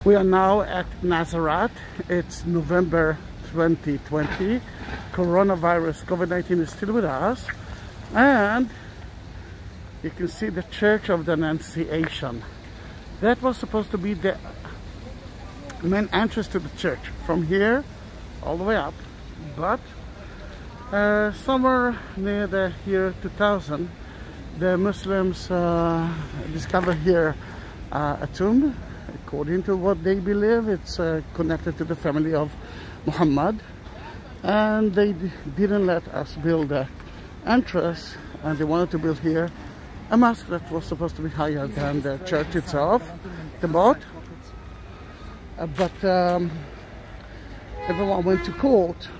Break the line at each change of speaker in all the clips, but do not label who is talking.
We are now at Nazareth. It's November 2020. Coronavirus, COVID-19 is still with us. And you can see the Church of the Annunciation. That was supposed to be the main entrance to the church. From here, all the way up. But somewhere near the year 2000, the Muslims discovered here a tomb. According to what they believe, it's connected to the family of Muhammad, and they didn't let us build the entrance, and they wanted to build here a mosque that was supposed to be higher than the church itself, the moat. But everyone went to court,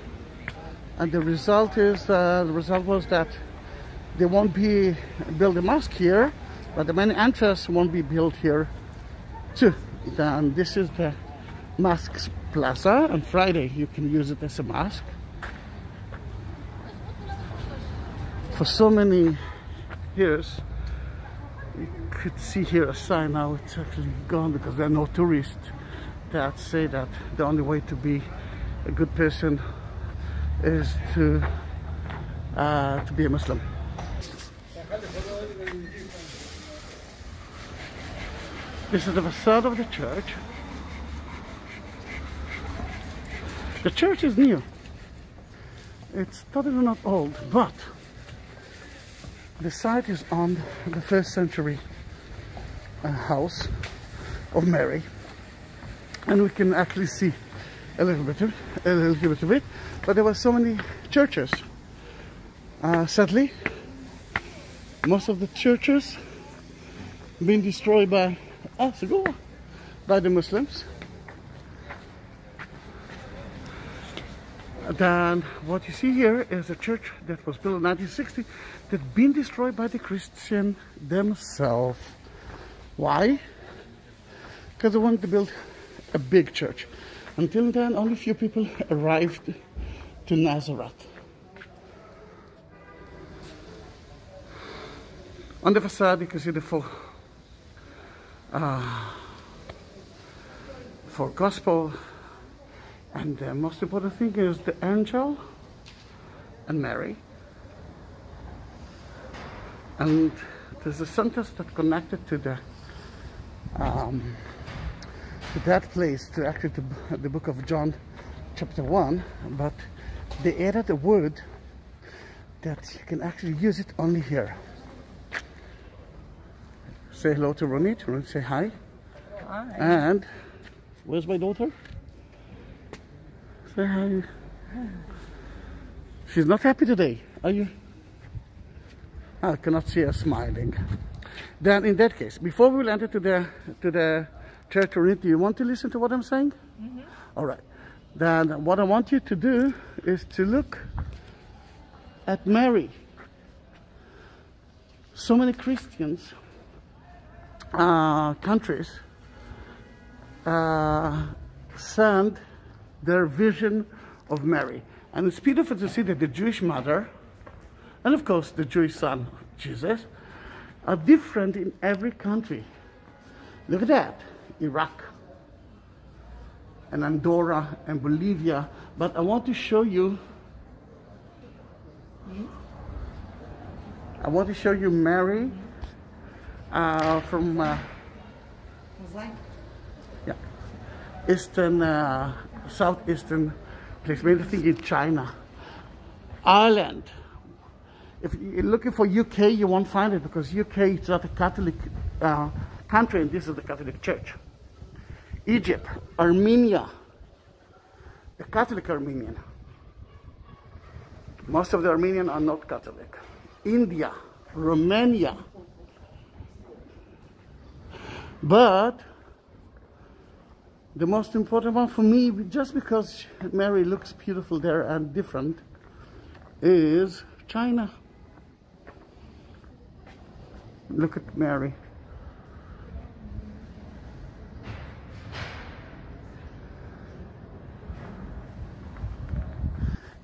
and the result was that they won't build a mosque here, but the main entrance won't be built here too. Then this is the mosque's plaza. On Friday you can use it as a mosque. For so many years you could see here a sign. Now it's actually gone because there are no tourists that say that the only way to be a good person is to be a Muslim. This is the facade of the church. The church is new. It's totally not old, but the site is on the 1st century house of Mary, and we can actually see a little bit of it. But there were so many churches. Sadly, most of the churches been destroyed by the Muslims. Then what you see here is a church that was built in 1960 that's been destroyed by the Christians themselves. Why? Because they wanted to build a big church. Until then, only few people arrived to Nazareth. On the facade you can see the four gospel, and the most important thing is the angel and Mary, and there's a sentence that connected to the to that place, to actually to the book of John chapter 1, but they added a word that you can actually use it only here. Say hello to Ronit. Ronit, say hi. Hi. And where's my daughter? Say hi. She's not happy today, are you? I cannot see her smiling. Then in that case, before we will enter to the church, Ronit, do you want to listen to what I'm saying? Mm-hmm. All right. Then what I want you to do is to look at Mary. So many Christians countries send their vision of Mary, and it's beautiful to see that the Jewish mother and of course the Jewish son Jesus are different in every country. Look at that, Iraq and Andorra and Bolivia. But I want to show you Mary from eastern, southeastern place, maybe think in China, Ireland. If you're looking for UK, you won't find it because UK is not a Catholic country, and this is the Catholic Church. Egypt, Armenia, the Catholic Armenian. Most of the Armenians are not Catholic. India, Romania. But the most important one for me, just because Mary looks beautiful there and different, is China. Look at Mary.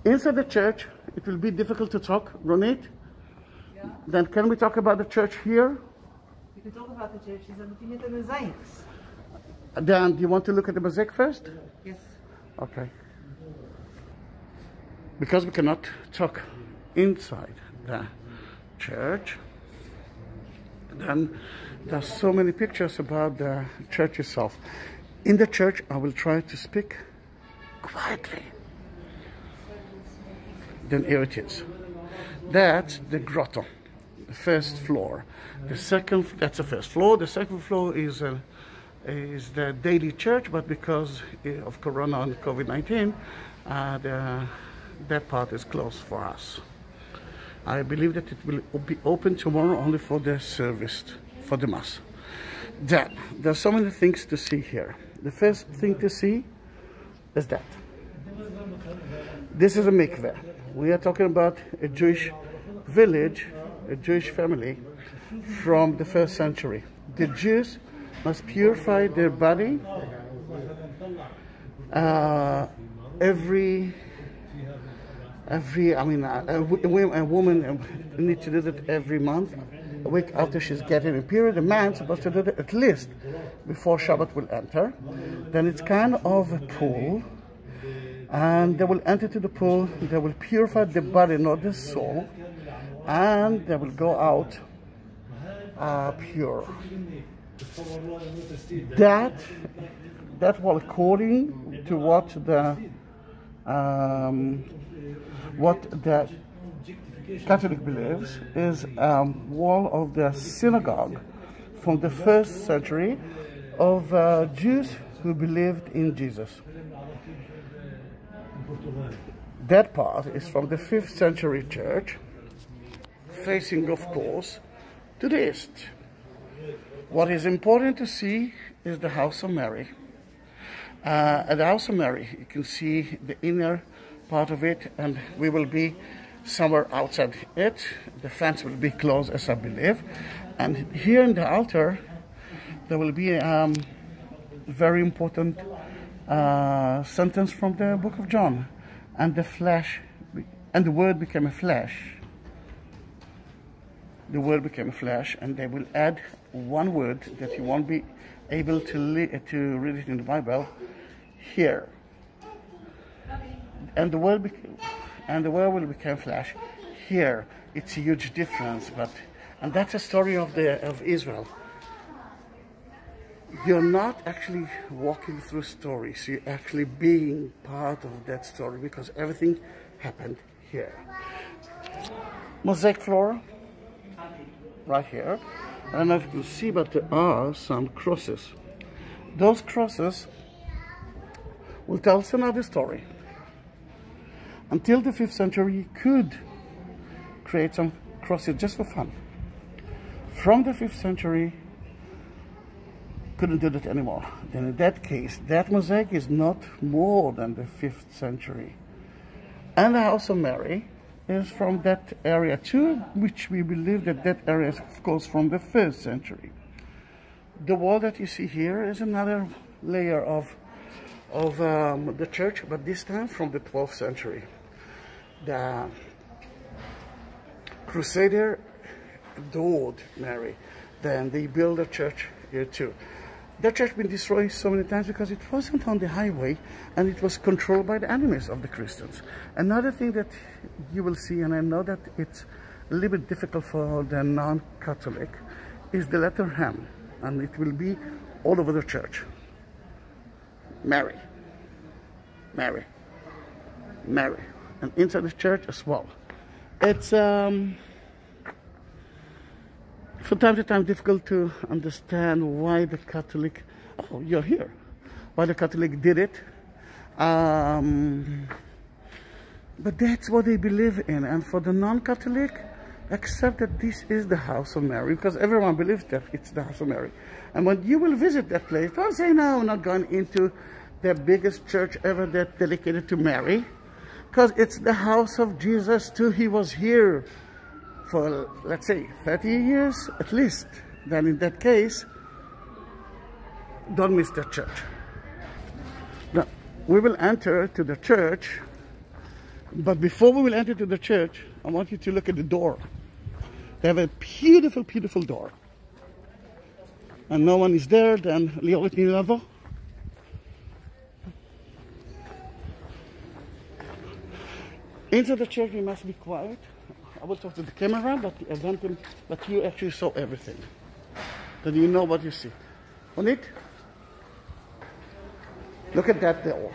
Inside the church, it will be difficult to talk. Ronit? Yeah. Then can we talk about the church here?
We can talk about the church. Is dat in het Mosaics?
Dan, do you want to look at the mosaic first?
Yes.
Okay. Because we cannot talk inside the church, then there's so many pictures about the church itself. In the church, I will try to speak quietly. Then here it is. That's the grotto, the first floor. The second, that's the first floor. The second floor is the daily church, but because of Corona and COVID-19, that part is closed for us. I believe that it will be open tomorrow only for the service, for the Mass. Then, there's so many things to see here. The first thing to see is that. This is a mikveh. We are talking about a Jewish village, a Jewish family from the 1st century. The Jews must purify their body a woman needs to do that every month, a week after she's getting a period. A man's supposed to do that at least before Shabbat will enter. Then it's kind of a pool, and they will enter to the pool, they will purify the body, not the soul, and they will go out pure. That will, according to what the Catholic believes, is wall of the synagogue from the 1st century of Jews who believed in Jesus. That part is from the 5th century church, facing, of course, to the east. What is important to see is the House of Mary. At the House of Mary, you can see the inner part of it, and we will be somewhere outside it. The fence will be closed, as I believe. And here in the altar, there will be a very important sentence from the book of John. And the Word became a flesh. The Word became a flesh, and they will add one word that you won't be able to read it in the Bible here. And the Word will become flesh. Here, it's a huge difference, and that's a story of Israel. You're not actually walking through stories, you're actually being part of that story, because everything happened here. Mosaic floor, right here. I don't know if you can see, but there are some crosses. Those crosses will tell us another story. Until the 5th century, you could create some crosses just for fun. From the 5th century, couldn't do that anymore. Then in that case, that mosaic is not more than the 5th century. And the House of Mary is from that area too, which we believe that area is, of course, from the 1st century. The wall that you see here is another layer of the church, but this time from the 12th century. The Crusader adored Mary. Then they built a church here too. The church been destroyed so many times because it wasn't on the highway, and it was controlled by the enemies of the Christians. Another thing that you will see, and I know that it's a little bit difficult for the non-Catholic, is the letter M, and it will be all over the church. Mary, Mary, Mary, and inside the church as well. It's from time to time difficult to understand why the Catholic, oh, you're here, why the Catholic did it. But that's what they believe in. And for the non-Catholic, accept that this is the House of Mary, because everyone believes that it's the House of Mary. And when you will visit that place, don't say, no, I'm not going into the biggest church ever that's dedicated to Mary, because it's the house of Jesus too. He was here for, let's say, 30 years at least. Then in that case, don't miss that church. Now, we will enter to the church, but before we will enter to the church, I want you to look at the door. They have a beautiful, beautiful door. And no one is there, then לראות מלבוא. Inside the church we must be quiet. I will talk to the camera, but you actually saw everything. Then you know what you see. On it, look at that door.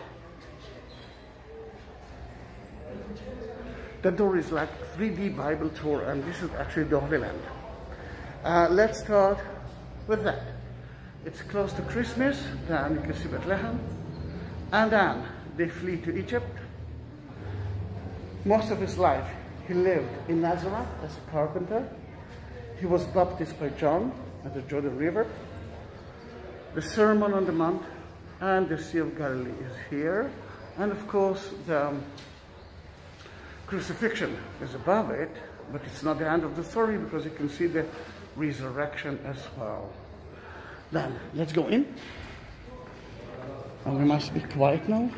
That door is like 3D Bible tour, and this is actually the Holy Land. Let's start with that. It's close to Christmas, then you can see Bethlehem, and then they flee to Egypt. Most of his life he lived in Nazareth as a carpenter. He was baptized by John at the Jordan River. The Sermon on the Mount and the Sea of Galilee is here, and of course the crucifixion is above it, but it's not the end of the story because you can see the resurrection as well. Then let's go in, and we must be quiet now.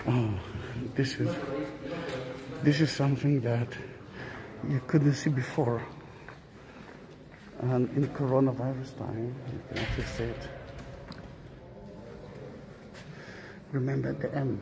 Oh, this is something that you couldn't see before, and in coronavirus time you can actually see it. Remember the M.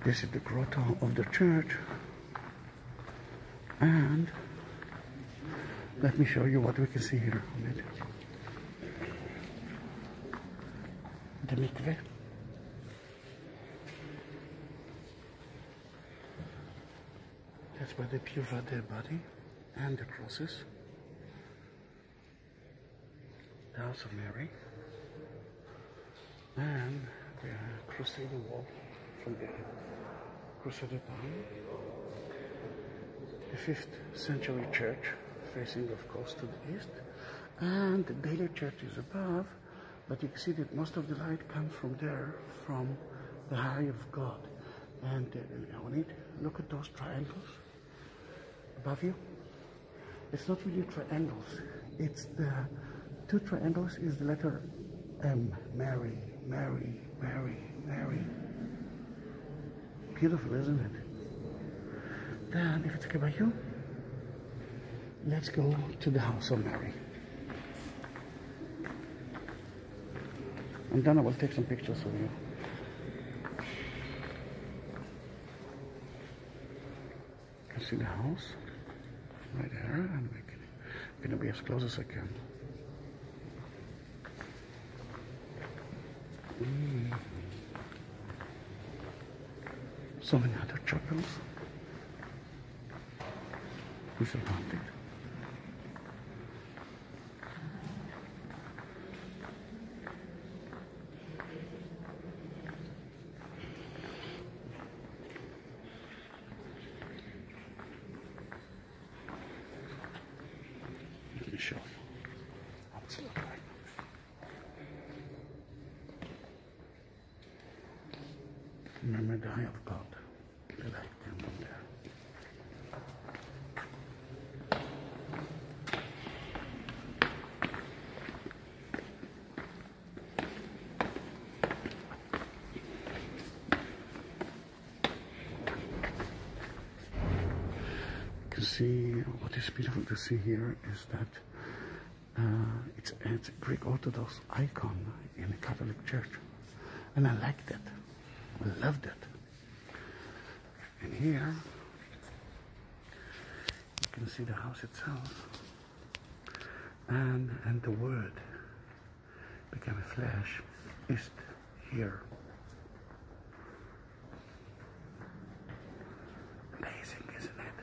This is the grotto of the church, and let me show you what we can see here on it. The mikveh. That's where they purify their body and the crosses. The house of Mary, and the crusaded wall from the crusaded time. The 5th century church, facing of course to the east, and the daily church is above, but you can see that most of the light comes from there, from the eye of God. And on it, look at those triangles above you. It's not really triangles, it's the two triangles is the letter M. Mary, Mary, Mary, Mary. Beautiful, isn't it? Then, if it's okay by you, let's go to the house of Mary. And then I will take some pictures of you. You can see the house right there, and I'm gonna be as close as I can. So many other chapels. We surround it. Let me show you how it's look like. Remember the eye of God. The light came from there. You can see what is beautiful to see here is that it's a Greek Orthodox icon in the Catholic Church, and I like that. I love that. And here you can see the house itself, and the Word became a flesh is here. Amazing, isn't it?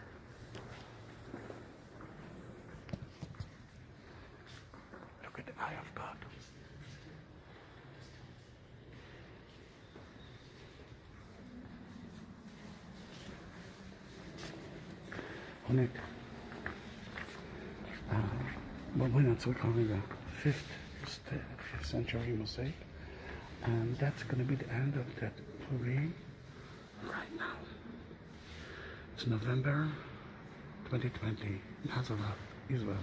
Look at the eye of God. On it. But we're not so calling the 5th century mosaic, and that's going to be the end of that movie right now. It's November 2020, Nazareth, Israel.